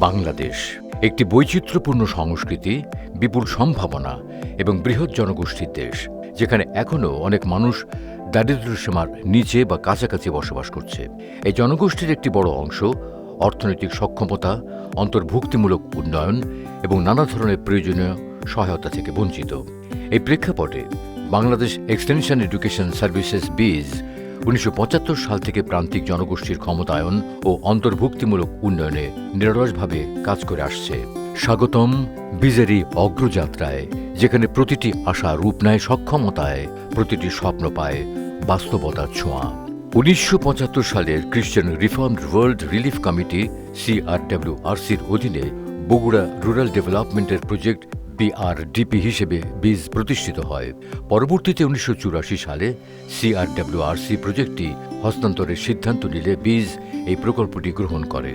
বাংলাদেশ একটি বৈচিত্র্যপূর্ণ সংস্কৃতি, বিপুল সম্ভাবনা এবং বৃহৎ জনগোষ্ঠীর দেশ, যেখানে এখনও অনেক মানুষ দারিদ্র্যসীমার নিচে বা কাছাকাছি বসবাস করছে। এই জনগোষ্ঠীর একটি বড় অংশ অর্থনৈতিক সক্ষমতা, অন্তর্ভুক্তিমূলক উন্নয়ন এবং নানা ধরনের প্রয়োজনীয় সহায়তা থেকে বঞ্চিত। এই প্রেক্ষাপটে বাংলাদেশ এক্সটেনশন এডুকেশন সার্ভিসেস বিজ 1975 সাল থেকে প্রান্তিক জনগোষ্ঠীর ক্ষমতায়ন ও অন্তর্ভুক্তিমূলক উন্নয়নে নিরলসভাবে কাজ করে আসছে। স্বাগতম বিজের এই অগ্রযাত্রায়, যেখানে প্রতিটি আশা রূপ নেয় সক্ষমতায়, প্রতিটি স্বপ্ন পায় বাস্তবতার ছোঁয়া। 1975 সালের Christian reformed world relief committee CRWRC'র অধীনে বগুড়া রুরাল ডেভেলপমেন্টের প্রজেক্ট BRDP হিসেবে বীজ প্রতিষ্ঠিত হয়। পরবর্তীতে 1984 সালে CRWRC প্রজেক্টটি হস্তান্তরের সিদ্ধান্ত নিলে বীজ এই প্রকল্পটি গ্রহণ করে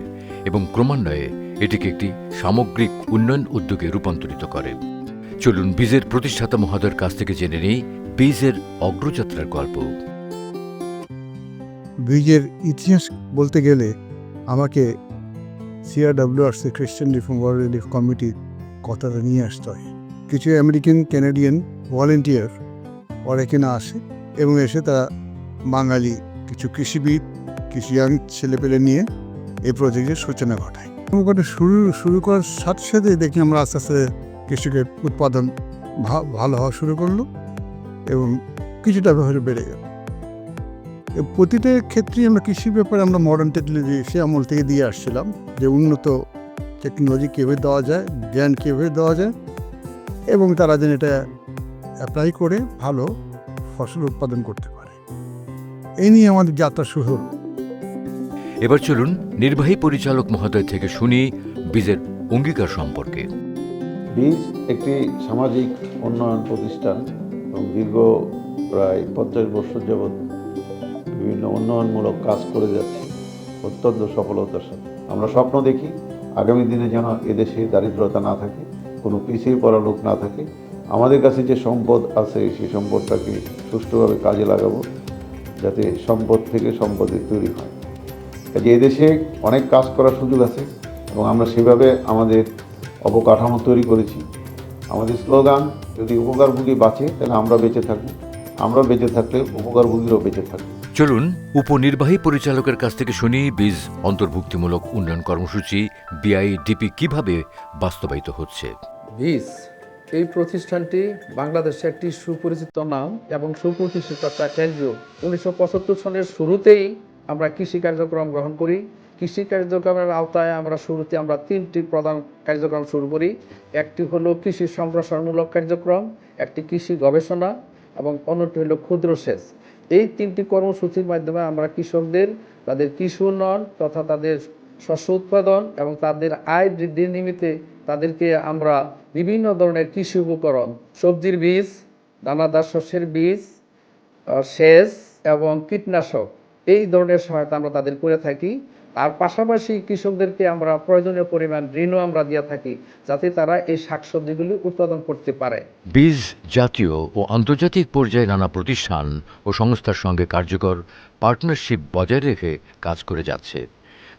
এবং ক্রমান্বয়ে এটিকে একটি সামগ্রিক উন্নয়ন উদ্যোগে রূপান্তরিত করে। চলুন বীজের প্রতিষ্ঠাতা মহোদয়ের কাছ থেকে জেনে নেই বীজের অগ্রযাত্রার গল্প। বীজের ইতিহাস বলতে গেলে আমাকে CRWRC খ্রিস্টান রিফর্ম ওয়ার্ল্ড রিলিফ কমিটির কথাটা নিয়ে আসতে হয়। কিছু আমেরিকান ক্যানাডিয়ান ভলেন্টিয়ার ওরা এখানে আসে এবং এসে তারা বাঙালি কিছু কৃষিবিদ, কৃষি ইয়াং ছেলেপেলে নিয়ে এই প্রজেক্টের সূচনা ঘটায়। শুরু করার সাথে সাথে দেখি আমরা আস্তে আস্তে কৃষকের উৎপাদন ভালো হওয়া শুরু করলো এবং কিছুটা ব্যবহার বেড়ে গেল। প্রতিটা ক্ষেত্রেই আমরা কৃষির ব্যাপারে আমরা মডার্ন টেকনোলজি সে আমল থেকে দিয়ে আসছিলাম, যে উন্নত টেকনোলজি কীভাবে দেওয়া যায়, জ্ঞান কীভাবে দেওয়া যায় এবং তারা যেন এটা অ্যাপ্লাই করে ভালো ফসল উৎপাদন করতে পারে। এই নিয়ে আমাদের যাত্রা শুরু হল। এবার চলুন নির্বাহী পরিচালক মহোদয় থেকে শুনি বীজের অঙ্গীকার সম্পর্কে। বীজ একটি সামাজিক উন্নয়ন প্রতিষ্ঠান এবং দীর্ঘ প্রায় 50 বছর যাবৎ বিভিন্ন উন্নয়নমূলক কাজ করে যাচ্ছে অত্যন্ত সফলতার সাথে। আমরা স্বপ্ন দেখি আগামী দিনে যেন এদেশে দারিদ্রতা না থাকে, কোনো পিছিয়ে পড়া লোক না থাকে। আমাদের কাছে যে সম্পদ আছে সেই সম্পদটাকে সুষ্ঠুভাবে কাজে লাগাবো, যাতে সম্পদ থেকে সম্পদের তৈরি হয়। কাজে এদেশে অনেক কাজ করার সুযোগ আছে এবং আমরা সেভাবে আমাদের অবকাঠামো তৈরি করেছি। আমাদের স্লোগান, যদি উপকারভোগী বাঁচে তাহলে আমরা বেঁচে থাকবো, আমরা বেঁচে থাকলে উপকারভোগীরাও বেঁচে থাকবে। চলুন উপনির্বাহী পরিচালকের কাছ থেকে শুনি বীজ অন্তর্ভুক্তিমূলক উন্নয়ন কর্মসূচি BIDP কিভাবে বাস্তবায়িত হচ্ছে। বীজ এই প্রতিষ্ঠানটি বাংলাদেশে একটি সুপরিচিত নাম এবং সুপ্রতিষ্ঠিত একটা কেন্দ্র। 1975 সনের শুরুতেই আমরা কৃষি কার্যক্রম গ্রহণ করি। কৃষি কার্যক্রমের আওতায় আমরা 3টি প্রধান কার্যক্রম শুরু করি। একটি হলো কৃষি সম্প্রসারণমূলক কার্যক্রম, একটি কৃষি গবেষণা এবং অন্যটি হলো ক্ষুদ্র সেচ। এই 3টি কর্মসূচির মাধ্যমে আমরা কৃষকদের তাদের কৃষি উন্নয়ন তথা তাদের শস্য উৎপাদন এবং তাদের আয় বৃদ্ধির নিমিত্তে তাদেরকে আমরা বিভিন্ন ধরনের কৃষি উপকরণ, সবজির বীজ, দানাদার শস্যের বীজ, সেচ এবং কীটনাশক এই ধরনের সহায়তা আমরা তাদের করে থাকি। তার পাশাপাশি কৃষকদেরকে আমরা প্রয়োজনীয় পরিমাণ ঋণও আমরা দিয়ে থাকি, যাতে তারা এই শাকসবজিগুলি উৎপাদন করতে পারে। বীজ জাতীয় ও আন্তর্জাতিক পর্যায়ে নানা প্রতিষ্ঠান ও সংস্থার সঙ্গে কার্যকর পার্টনারশিপ বজায় রেখে কাজ করে যাচ্ছে।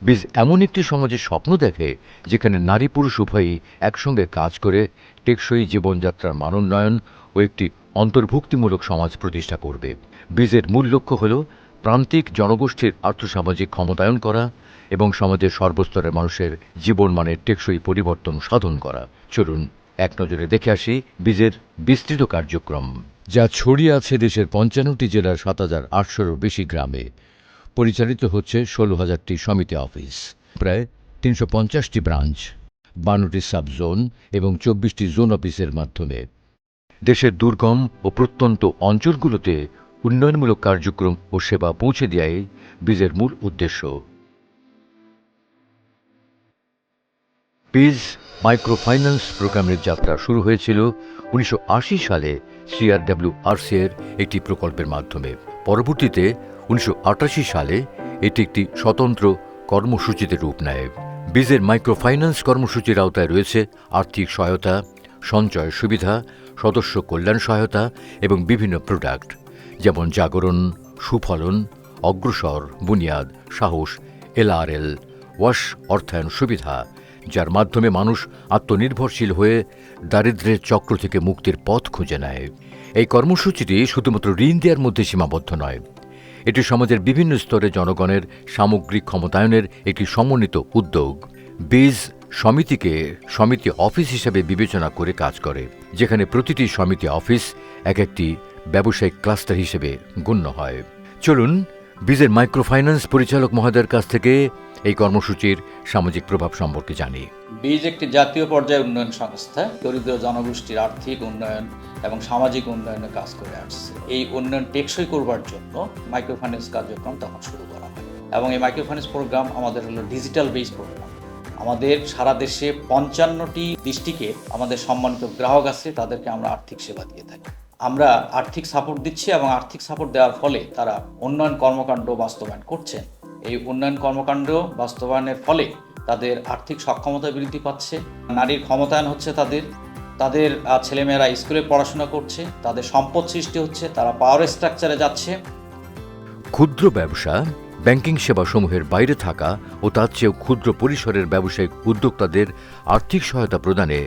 বীজ এমন একটি সমাজের স্বপ্ন দেখে যেখানে নারী পুরুষ উভয়ই একসঙ্গে কাজ করে টেকসই জীবনযাত্রার মানোন্নয়ন ও একটি অন্তর্ভুক্তিমূলক সমাজ প্রতিষ্ঠা করবে। বীজের মূল লক্ষ্য হল প্রান্তিক জনগোষ্ঠীর আর্থসামাজিক ক্ষমতায়ন করা এবং সমাজের সর্বস্তরের মানুষের জীবনমানের টেকসই পরিবর্তন সাধন করা। চলুন এক নজরে দেখে আসি বীজের বিস্তৃত কার্যক্রম, যা ছড়িয়ে আছে দেশের 55টি জেলার 7,800-ও বেশি গ্রামে। পরিচালিত হচ্ছে 16,000টি সমিতি অফিস, প্রায় 350টি ব্রাঞ্চ, 52টি সাব জোন এবং 24টি জোন অফিসের মাধ্যমে দেশের দুর্গম ও প্রত্যন্ত অঞ্চলগুলোতে উন্নয়নমূলক কার্যক্রম ও সেবা পৌঁছে দেওয়াই বীজের মূল উদ্দেশ্য। বীজ মাইক্রোফাইন্যান্স প্রোগ্রামের যাত্রা শুরু হয়েছিল 1980 সালে CRWRC এর একটি প্রকল্পের মাধ্যমে। পরবর্তীতে 1988 সালে এটি একটি স্বতন্ত্র কর্মসূচিতে রূপ নেয়। বীজের মাইক্রোফাইন্যান্স কর্মসূচির আওতায় রয়েছে আর্থিক সহায়তা, সঞ্চয় সুবিধা, সদস্য কল্যাণ সহায়তা এবং বিভিন্ন প্রোডাক্ট, যেমন জাগরণ, সুফলন, অগ্রসর, বুনিয়াদ, সাহস, LRL, ওয়াশ অর্থায়ন সুবিধা, যার মাধ্যমে মানুষ আত্মনির্ভরশীল হয়ে দারিদ্র্যের চক্র থেকে মুক্তির পথ খুঁজে নেয়। এই কর্মসূচিটি শুধুমাত্র ঋণ দেওয়ার মধ্যে সীমাবদ্ধ নয়, এটি সমাজের বিভিন্ন স্তরে জনগণের সামগ্রিক ক্ষমতায়নের একটি সমন্বিত উদ্যোগ। বীজ সমিতিকে সমিতি অফিস হিসেবে বিবেচনা করে কাজ করে, যেখানে প্রতিটি সমিতি অফিস এক একটি ব্যবসায়িক ক্লাস্টার হিসেবে গণ্য হয়। চলুন বীজের মাইক্রোফাইন্যান্স পরিচালক মহোদয়ের কাছ থেকে এই কর্মসূচির সামাজিক প্রভাব সম্পর্কে জানি। বীজ একটি জাতীয় পর্যায়ে উন্নয়ন সংস্থা, দরিদ্র জনগোষ্ঠীর আর্থিক উন্নয়ন এবং সামাজিক উন্নয়নে কাজ করে আসছে। এই উন্নয়ন টেকসই করবার জন্য মাইক্রোফাইন্যান্স কার্যক্রম তখন শুরু করা হয় এবং এই মাইক্রোফাইন্যান্স প্রোগ্রাম আমাদের হলো ডিজিটাল বেস প্রোগ্রাম। আমাদের সারা দেশে 55টি ডিস্ট্রিক্টে আমাদের সম্মানিত গ্রাহক আছে, তাদেরকে আমরা আর্থিক সেবা দিয়ে থাকি। আমরা আর্থিক সাপোর্ট দিচ্ছি এবং আর্থিক সাপোর্ট দেওয়ার ফলে তারা উন্নয়ন কর্মকাণ্ড বাস্তবায়ন করছেন। এই উন্নয়ন কর্মকাণ্ড বাস্তবায়নের ফলে তাদের আর্থিক সক্ষমতা বৃদ্ধি পাচ্ছে, নারীর ক্ষমতায়ন হচ্ছে, তাদের ছেলেমেয়েরা স্কুলে পড়াশোনা করছে, তাদের সম্পদ সৃষ্টি হচ্ছে, তারা পাওয়ার স্ট্রাকচারে যাচ্ছে। ক্ষুদ্র ব্যবসা, ব্যাংকিং সেবাসমূহের বাইরে থাকা ও তার চেয়েও ক্ষুদ্র পরিসরের ব্যবসায়িক উদ্যোক্তাদের আর্থিক সহায়তা প্রদানে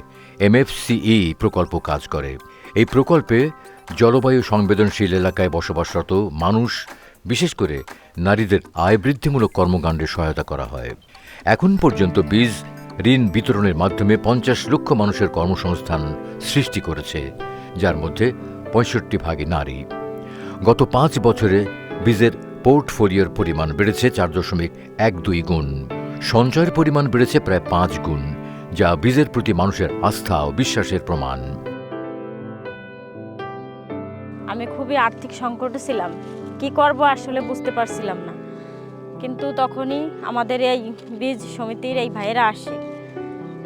MFCE প্রকল্প কাজ করে। এই প্রকল্পে জলবায়ু সংবেদনশীল এলাকায় বসবাসরত মানুষ, বিশেষ করে নারীদের আয় বৃদ্ধিমূলক কর্মকাণ্ডে সহায়তা করা হয়। এখন পর্যন্ত বীজ ঋণ বিতরণের মাধ্যমে 50 লক্ষ মানুষের কর্মসংস্থান সৃষ্টি করেছে, যার মধ্যে 65% নারী। গত 5 বছরে বীজের পোর্টফোলিওর পরিমাণ বেড়েছে 4.12 গুণ, সঞ্চয়ের পরিমাণ বেড়েছে প্রায় 5 গুণ, যা বীজের প্রতি মানুষের আস্থা ও বিশ্বাসের প্রমাণ। আমি খুবই আর্থিক সংকটে ছিলাম, কি করব আসলে বুঝতে পারছিলাম না। কিন্তু তখনই আমাদের এই বীজ সমিতির এই ভাইয়েরা আসে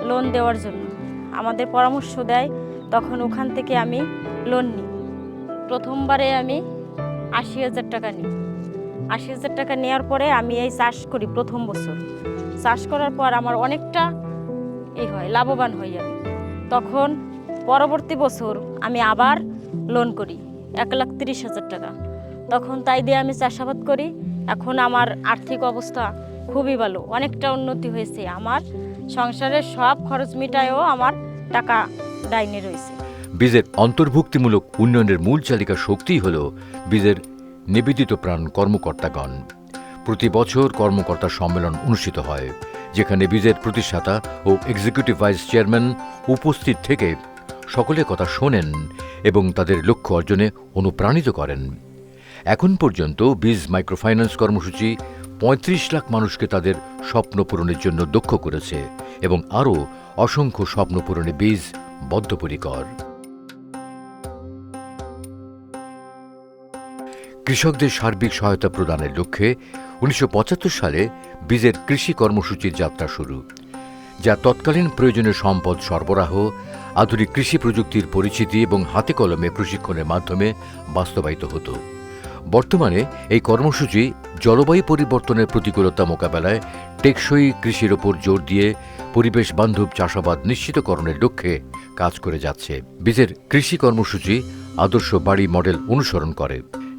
লোন দেওয়ার জন্য, আমাদের পরামর্শ দেয়। তখন ওখান থেকে আমি লোন নিই। প্রথমবারে আমি 80,000 টাকা নিই। 80,000 টাকা নেওয়ার পরে আমি এই চাষ করি। প্রথম বছর চাষ করার পর আমার অনেকটা লাভবান হই আমি। তখন পরবর্তী বছর আমি আবার লোন করি 1,30,000 টাকা। তখন তাই দিয়ে আমি চাষাবাদ করি। এখন আমার আর্থিক অবস্থা খুবই ভালো, অনেকটা উন্নতি হয়েছে। আমার সংসারের সব খরচ মিটায়ও আমার টাকা ডাইনে রয়েছে। বীজের অন্তর্ভুক্তিমূলক উন্নয়নের মূল চালিকা শক্তিই হল বীজের নিবেদিত প্রাণ কর্মকর্তাগণ। প্রতি বছর কর্মকর্তা সম্মেলন অনুষ্ঠিত হয়, যেখানে বীজের প্রতিষ্ঠাতা ও এক্সিকিউটিভ ভাইস চেয়ারম্যান উপস্থিত থেকে সকলের কথা শোনেন এবং তাদের লক্ষ্য অর্জনে অনুপ্রাণিত করেন। এখন পর্যন্ত বীজ মাইক্রোফাইন্যান্স কর্মসূচি 35 লাখ মানুষকে তাদের স্বপ্ন পূরণের জন্য দক্ষ করেছে এবং আরও অসংখ্য স্বপ্ন পূরণে বীজ বদ্ধপরিকর। কৃষকদের সার্বিক সহায়তা প্রদানের লক্ষ্যে 1975 সালে বীজের কৃষি কর্মসূচির যাত্রা শুরু, যা তৎকালীন প্রয়োজনীয় সম্পদ সরবরাহ, আধুনিক কৃষি প্রযুক্তির পরিচিতি এবং হাতে কলমে প্রশিক্ষণের মাধ্যমে বাস্তবায়িত হতো। বর্তমানে এই কর্মসূচি জলবায়ু পরিবর্তনের প্রতিকূলতা মোকাবেলায় টেকসই কৃষির ওপর জোর দিয়ে পরিবেশ বান্ধব চাষাবাদ নিশ্চিতকরণের লক্ষ্যে কাজ করে যাচ্ছে। বীজের কৃষি কর্মসূচি আদর্শ বাড়ি মডেল অনুসরণ করে,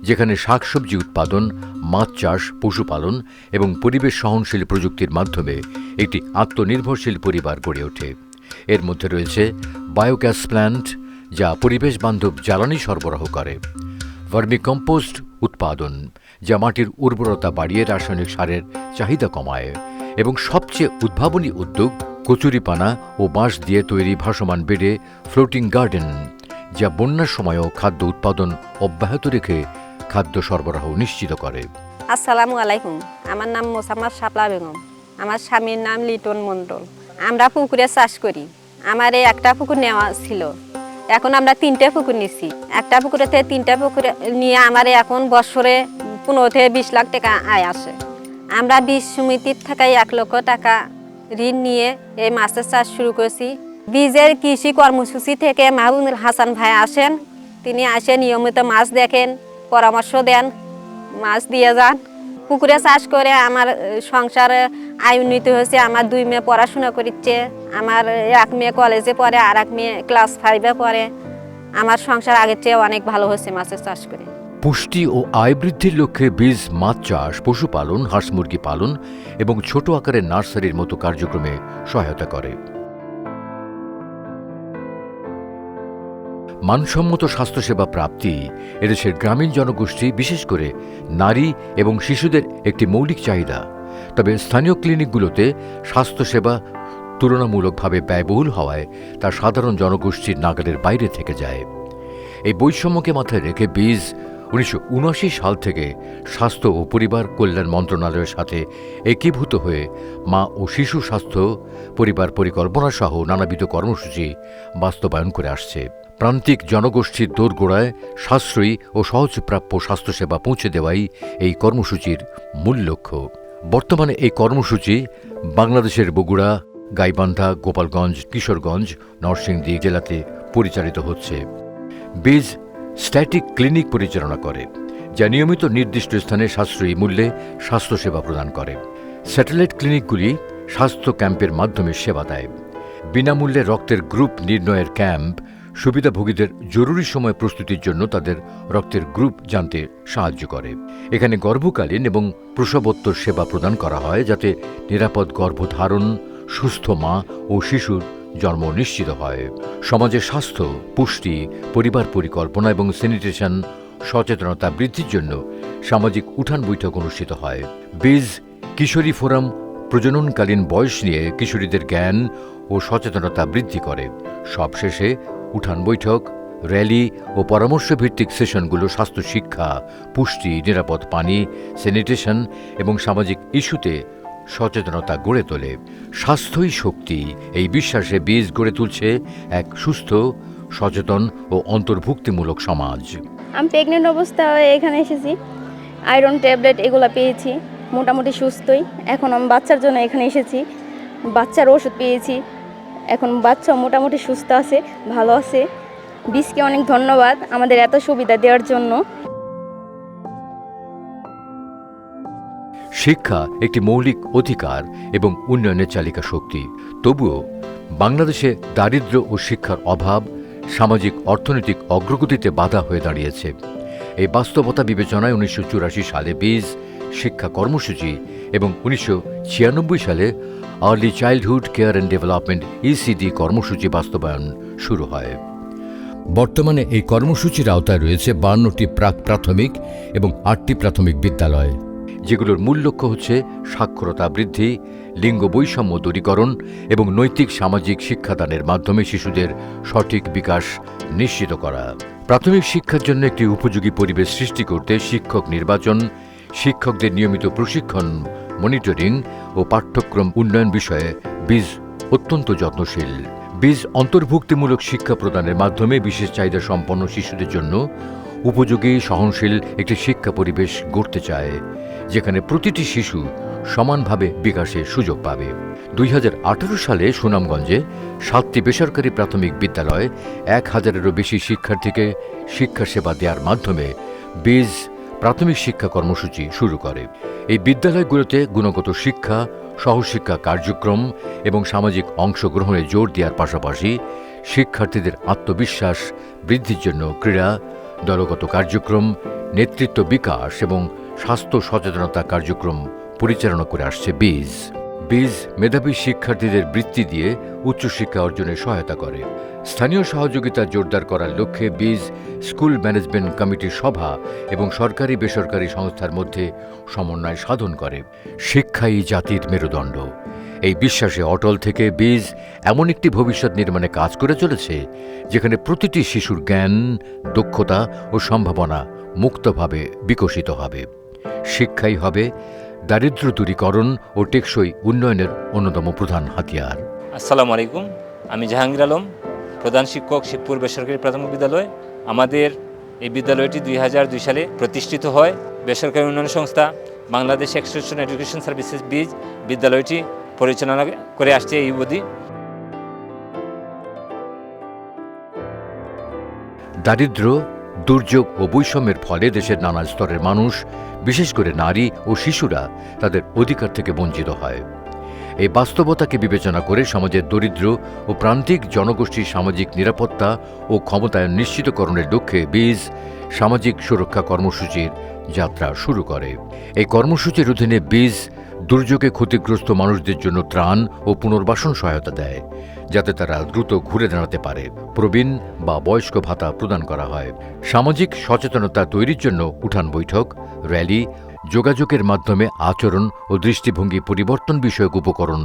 যেখানে শাকসবজি উৎপাদন, মাছ চাষ, পশুপালন এবং পরিবেশ সহনশীল প্রযুক্তির মাধ্যমে একটি আত্মনির্ভরশীল পরিবার গড়ে ওঠে। এর মধ্যে রয়েছে বায়োগ্যাস প্ল্যান্ট, যা পরিবেশ বান্ধব জ্বালানি সরবরাহ করে, ভার্মি কম্পোস্ট উৎপাদন, যা মাটির উর্বরতা বাড়িয়ে রাসায়নিক সারের চাহিদা কমায়, এবং সবচেয়ে উদ্ভাবনী উদ্যোগ কচুরিপানা ও বাঁশ দিয়ে তৈরি ভাসমান বেডে ফ্লোটিং গার্ডেন, যা বন্যার সময়ও খাদ্য উৎপাদন অব্যাহত রেখে খাদ্য সরবরাহ নিশ্চিত করে। আসসালামু আলাইকুম, আমার নাম মোসাম্মদ শাপলা বেগম, আমার স্বামীর নাম লিটন মণ্ডল। আমরা পুকুরে চাষ করি। আমার এই একটা পুকুর নেওয়া ছিল, এখন আমরা 3টে পুকুর নিছি। একটা পুকুরে থেকে 3টে পুকুরে নিয়ে আমার এখন বছরে 15 থেকে 20 লাখ টাকা আয় আসে। আমরা বীজ সমিতির থেকে 1 লক্ষ টাকা ঋণ নিয়ে এই মাছের চাষ শুরু করেছি। বীজের কৃষি কর্মসূচি থেকে মাহবুবুল হাসান ভাই আসেন, তিনি আসে নিয়মিত মাছ দেখেন, পরামর্শ দেন, মাছ দিয়ে যান। পুকুরে চাষ করে আমার সংসারে আয় উন্নতি হয়েছে। আমার 2 মেয়ে পড়াশোনা করছে, আমার 1 মেয়ে কলেজে পড়ে, আর 1 মেয়ে ক্লাস 5-এ পড়ে। আমার সংসার আগের চেয়ে অনেক ভালো হয়েছে মাছের চাষ করে। পুষ্টি ও আয় বৃদ্ধির লক্ষ্যে বীজ, মাছ চাষ, পশুপালন, হাঁস মুরগি পালন এবং ছোট আকারের নার্সারির মতো কার্যক্রমে সহায়তা করে। মানসম্মত স্বাস্থ্যসেবা প্রাপ্তি এদেশের গ্রামীণ জনগোষ্ঠী, বিশেষ করে নারী এবং শিশুদের একটি মৌলিক চাহিদা। তবে স্থানীয় ক্লিনিকগুলোতে স্বাস্থ্যসেবা তুলনামূলকভাবে ব্যয়বহুল হওয়ায় তা সাধারণ জনগোষ্ঠীর নাগালের বাইরে থেকে যায়। এই বৈষম্যকে মাথায় রেখে বীজ 1979 সাল থেকে স্বাস্থ্য ও পরিবার কল্যাণ মন্ত্রণালয়ের সাথে একীভূত হয়ে মা ও শিশু স্বাস্থ্য পরিবার পরিকল্পনা সহ নানাবিধ কর্মসূচি বাস্তবায়ন করে আসছে। প্রান্তিক জনগোষ্ঠীর দোরগোড়ায় সাশ্রয়ী ও সহজপ্রাপ্য স্বাস্থ্যসেবা পৌঁছে দেওয়াই এই কর্মসূচির মূল লক্ষ্য। বর্তমানে এই কর্মসূচি বাংলাদেশের বগুড়া, গাইবান্ধা, গোপালগঞ্জ, কিশোরগঞ্জ, নরসিংদী জেলাতে পরিচালিত হচ্ছে। বীজ স্ট্যাটিক ক্লিনিক পরিচালনা করে, যা নিয়মিত নির্দিষ্ট স্থানে সাশ্রয়ী মূল্যে স্বাস্থ্যসেবা প্রদান করে। স্যাটেলাইট ক্লিনিকগুলি স্বাস্থ্য ক্যাম্পের মাধ্যমে সেবা দেয়। বিনামূল্যে রক্তের গ্রুপ নির্ণয়ের ক্যাম্প সুবিধাভোগীদের জরুরি সময় প্রস্তুতির জন্য তাদের রক্তের গ্রুপ জানতে সাহায্য করে। এখানে গর্ভকালীন এবং প্রসবোত্তর সেবা প্রদান করা হয়, যাতে নিরাপদ গর্ভধারণ, সুস্থ মা ও শিশুর জন্ম নিশ্চিত হয়। সমাজের স্বাস্থ্য, পুষ্টি, পরিবার পরিকল্পনা এবং স্যানিটেশন সচেতনতা বৃদ্ধির জন্য সামাজিক উঠান বৈঠক অনুষ্ঠিত হয়। বীজ কিশোরী ফোরাম প্রজননকালীন বয়স নিয়ে কিশোরীদের জ্ঞান ও সচেতনতা বৃদ্ধি করে। সবশেষে উঠান বৈঠক, র্যালি ও পরামর্শ ভিত্তিক সেশনগুলো স্বাস্থ্য শিক্ষা, পুষ্টি, নিরাপদ পানি, স্যানিটেশন এবং সামাজিক ইস্যুতে সচেতনতা গড়ে তোলে। স্বাস্থ্যই শক্তি, এই বিশ্বাসে বীজ গড়ে তুলছে এক সুস্থ, সচেতন ও অন্তর্ভুক্তিমূলক সমাজ। আমি প্রেগনেন্ট অবস্থায় এখানে এসেছি, আয়রন ট্যাবলেট এগুলো পেয়েছি, মোটামুটি সুস্থই। এখন আমি বাচ্চার জন্য এখানে এসেছি, বাচ্চার ওষুধ পেয়েছি, এখন বাচ্চা মোটামুটি সুস্থ আছে, ভালো আছে। বীজকে অনেক ধন্যবাদ আমাদের এত সুবিধা দেওয়ার জন্য। শিক্ষা একটি মৌলিক অধিকার এবং উন্নয়নের চালিকা শক্তি। তবুও বাংলাদেশে দারিদ্র্য ও শিক্ষার অভাব সামাজিক অর্থনৈতিক অগ্রগতিতে বাধা হয়ে দাঁড়িয়েছে। এই বাস্তবতা বিবেচনায় 1984 সালে বীজ শিক্ষা কর্মসূচি এবং 1996 সালে early childhood care and development ECD কর্মসূচি বাস্তবায়ন শুরু হয়। বর্তমানে এই কর্মসূচির আওতায় রয়েছে 52টি প্রাক প্রাথমিক এবং 8টি প্রাথমিক বিদ্যালয়, যেগুলোর মূল লক্ষ্য হচ্ছে সাক্ষরতা বৃদ্ধি, লিঙ্গ বৈষম্য দূরীকরণ এবং নৈতিক সামাজিক শিক্ষাদানের মাধ্যমে শিশুদের সঠিক বিকাশ নিশ্চিত করা। প্রাথমিক শিক্ষার জন্য একটি উপযোগী পরিবেশ সৃষ্টি করতে শিক্ষক নির্বাচন, শিক্ষকদের নিয়মিত প্রশিক্ষণ, মনিটরিং ও পাঠ্যক্রম উন্নয়ন বিষয়ে বীজ অত্যন্ত যত্নশীল। বীজ অন্তর্ভুক্তিমূলক শিক্ষা প্রদানের মাধ্যমে বিশেষ চাহিদা সম্পন্ন শিশুদের জন্য উপযোগী, সহনশীল একটি শিক্ষা পরিবেশ গড়তে চায়, যেখানে প্রতিটি শিশু সমানভাবে বিকাশের সুযোগ পাবে। 2018 সালে সুনামগঞ্জে 7টি বেসরকারি প্রাথমিক বিদ্যালয়ে 1000-এরও বেশি শিক্ষার্থীকে শিক্ষা সেবা দেওয়ার মাধ্যমে বীজ প্রাথমিক শিক্ষা কর্মসূচি শুরু করে। এই বিদ্যালয়গুলোতে গুণগত শিক্ষা, সহশিক্ষা কার্যক্রম এবং সামাজিক অংশগ্রহণে জোর দেওয়ার পাশাপাশি শিক্ষার্থীদের আত্মবিশ্বাস বৃদ্ধির জন্য ক্রীড়া, দলগত কার্যক্রম, নেতৃত্ব বিকাশ এবং স্বাস্থ্য সচেতনতা কার্যক্রম পরিচালনা করে আসছে বীজ। বীজ মেধাবী শিক্ষার্থীদের বৃত্তি দিয়ে উচ্চশিক্ষা অর্জনে সহায়তা করে। স্থানীয় সহযোগিতা জোরদার করার লক্ষ্যে বীজ স্কুল ম্যানেজমেন্ট কমিটির সভা এবং সরকারি বেসরকারি সংস্থার মধ্যে সমন্বয় সাধন করে। শিক্ষাই জাতির মেরুদণ্ড, এই বিশ্বাসে অটল থেকে বীজ এমন একটি ভবিষ্যৎ নির্মাণে কাজ করে চলেছে, যেখানে প্রতিটি শিশুর জ্ঞান, দক্ষতা ও সম্ভাবনা মুক্তভাবে বিকশিত হবে। শিক্ষাই হবে দারিদ্র্য দূরীকরণ ও টেকসই উন্নয়নের অন্যতম প্রধান হাতিয়ার। আসসালামু আলাইকুম, আমি জাহাঙ্গীর আলম, প্রধান শিক্ষক, শিবপুর বেসরকারি প্রাথমিক বিদ্যালয়। আমাদের এই বিদ্যালয়টি 2002 সালে প্রতিষ্ঠিত হয়। বেসরকারি উন্নয়ন সংস্থা বাংলাদেশ এক্সটেনশন এডুকেশন সার্ভিসেস বীজ বিদ্যালয়টি পরিচালনা করে আসছে এই অবধি। দারিদ্র্য, দুর্যোগ ও বৈষম্যের ফলে দেশের নানা স্তরের মানুষ, বিশেষ করে নারী ও শিশুরা তাদের অধিকার থেকে বঞ্চিত হয়। এই বাস্তবতাকে বিবেচনা করে সমাজের দরিদ্র ও প্রান্তিক জনগোষ্ঠীর সামাজিক নিরাপত্তা ও ক্ষমতায়ন নিশ্চিতকরণের লক্ষ্যে বীজ সামাজিক সুরক্ষা কর্মসূচির যাত্রা শুরু করে। এই কর্মসূচির অধীনে বীজ দুর্যোগে ক্ষতিগ্রস্ত মানুষদের জন্য ত্রাণ ও পুনর্বাসন সহায়তা দেয়, যাতে তারা দ্রুত ঘুরে দাঁড়াতে পারে। প্রবীণ বা বয়স্ক ভাতা প্রদান করা হয়। সামাজিক সচেতনতা তৈরির জন্য উঠান বৈঠক, র্যালি, যোগাযোগের মাধ্যমে আচরণ ও দৃষ্টিভঙ্গি পরিবর্তন বিষয়ক উপকরণ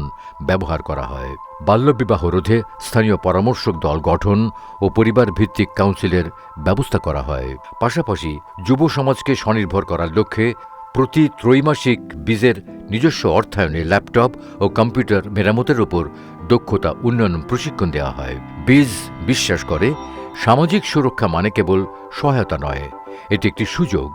ব্যবহার করা হয়। বাল্যবিবাহ রোধে স্থানীয় পরামর্শক দল গঠন ও পরিবার ভিত্তিক কাউন্সিলের ব্যবস্থা করা হয়। পাশাপাশি যুব সমাজকে স্বনির্ভর করার লক্ষ্যে প্রতি ত্রৈমাসিক বীজের নিজস্ব অর্থায়নে ল্যাপটপ ও কম্পিউটার মেরামতের উপর দক্ষতা উন্নয়ন প্রশিক্ষণ দেওয়া হয়। বীজ বিশ্বাস করে সামাজিক সুরক্ষা মানে কেবল সহায়তা নয়, এটি একটি সুযোগ,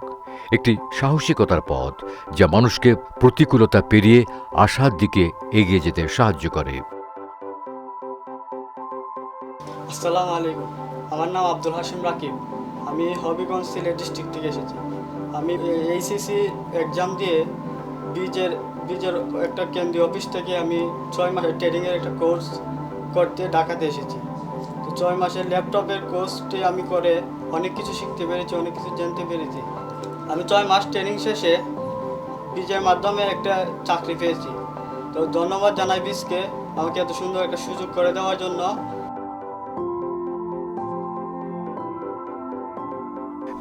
একটি সাহসিকতার পথ যা মানুষকে প্রতিকূলতা পেরিয়ে আশার দিকে এগিয়ে যেতে সাহায্য করে। আসসালামু আলাইকুম, আমার নাম আব্দুল হাশিম রাকিব। আমি হবিগঞ্জ সিলেট ডিস্ট্রিক্ট থেকে এসেছি। আমি এইচএসসি এক্সাম দিয়ে বীজের একটা কেন্দ্রীয় অফিস থেকে আমি 6 মাসের ট্রেনিংয়ের একটা কোর্স করতে ঢাকাতে এসেছি। তো 6 মাসের ল্যাপটপের কোর্সটি আমি করে অনেক কিছু শিখতে পেরেছি, অনেক কিছু জানতে পেরেছি। আমি 6 মাস ট্রেনিং শেষে বীজের মাধ্যমে একটা চাকরি পেয়েছি। তো ধন্যবাদ জানাই বীজকে আমাকে এত সুন্দর একটা সুযোগ করে দেওয়ার জন্য।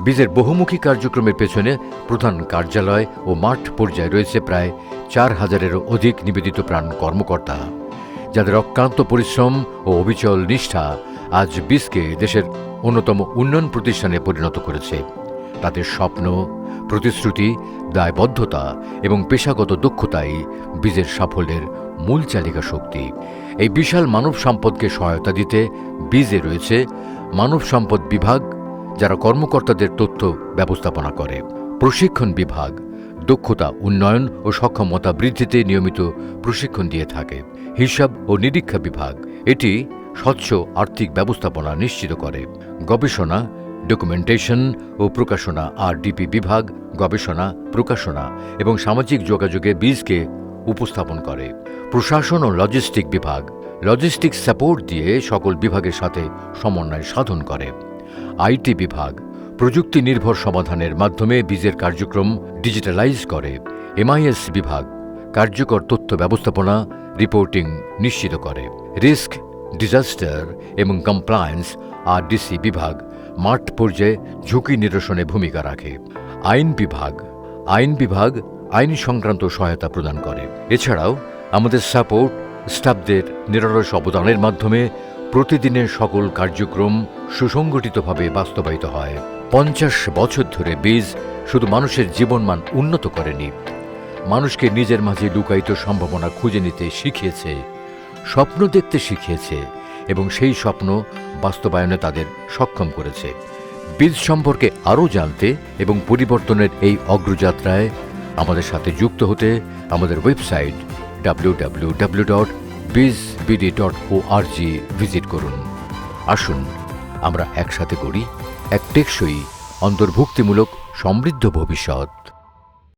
বীজের বহুমুখী কার্যক্রমের পেছনে প্রধান কার্যালয় ও মাঠ পর্যায়ে রয়েছে প্রায় 4000-এরও অধিক নিবেদিত প্রাণ কর্মকর্তা, যাদের অক্লান্ত পরিশ্রম ও অবিচল নিষ্ঠা আজ বীজকে দেশের অন্যতম উন্নয়ন প্রতিষ্ঠানে পরিণত করেছে। তাদের স্বপ্ন, প্রতিশ্রুতি, দায়বদ্ধতা এবং পেশাগত দক্ষতাই বীজের সাফল্যের মূল চালিকা শক্তি। এই বিশাল মানব সম্পদকে সহায়তা দিতে বীজে রয়েছে মানব সম্পদ বিভাগ, যারা কর্মকর্তাদের তথ্য ব্যবস্থাপনা করে, প্রশিক্ষণ বিভাগ, দক্ষতা উন্নয়ন ও সক্ষমতা বৃদ্ধিতে নিয়মিত প্রশিক্ষণ দিয়ে থাকে, হিসাব ও নিরীক্ষা বিভাগ, এটি স্বচ্ছ আর্থিক ব্যবস্থাপনা নিশ্চিত করে, গবেষণা, ডকুমেন্টেশন ও প্রকাশনা RDP বিভাগ গবেষণা, প্রকাশনা এবং সামাজিক যোগাযোগে বীজকে উপস্থাপন করে, প্রশাসন ও লজিস্টিক বিভাগ লজিস্টিক সাপোর্ট দিয়ে সকল বিভাগের সাথে সমন্বয় সাধন করে, IT বিভাগ প্রযুক্তি নির্ভর সমাধানের মাধ্যমে বীজের কার্যক্রম ডিজিটালাইজ করে, MIS বিভাগ কার্যকর তথ্য ব্যবস্থাপনা রিপোর্টিং নিশ্চিত করে, রিস্ক, ডিজাস্টার এবং কমপ্লায়েন্স RDC বিভাগ মাঠ পর্যায়ে ঝুঁকি নিরসনে ভূমিকা রাখে, আইন বিভাগ আইন সংক্রান্ত সহায়তা প্রদান করে। এছাড়াও আমাদের সাপোর্ট স্টাফদের নিরলস অবদানের মাধ্যমে প্রতিদিনের সকল কার্যক্রম সুসংগঠিতভাবে বাস্তবায়িত হয়। 50 বছর ধরে বীজ শুধু মানুষের জীবনমান উন্নত করেনি, মানুষকে নিজের মাঝে লুকায়িত সম্ভাবনা খুঁজে নিতে শিখিয়েছে, স্বপ্ন দেখতে শিখিয়েছে এবং সেই স্বপ্ন বাস্তবায়নে তাদের সক্ষম করেছে। বীজ সম্পর্কে আরও জানতে এবং পরিবর্তনের এই অগ্রযাত্রায় আমাদের সাথে যুক্ত হতে আমাদের ওয়েবসাইট www.bizbd.org ভিজিট করুন। আসুন আমরা একসাথে করি এক টেকসই, অন্তর্ভুক্তিমূলক, সমৃদ্ধ ভবিষ্যৎ।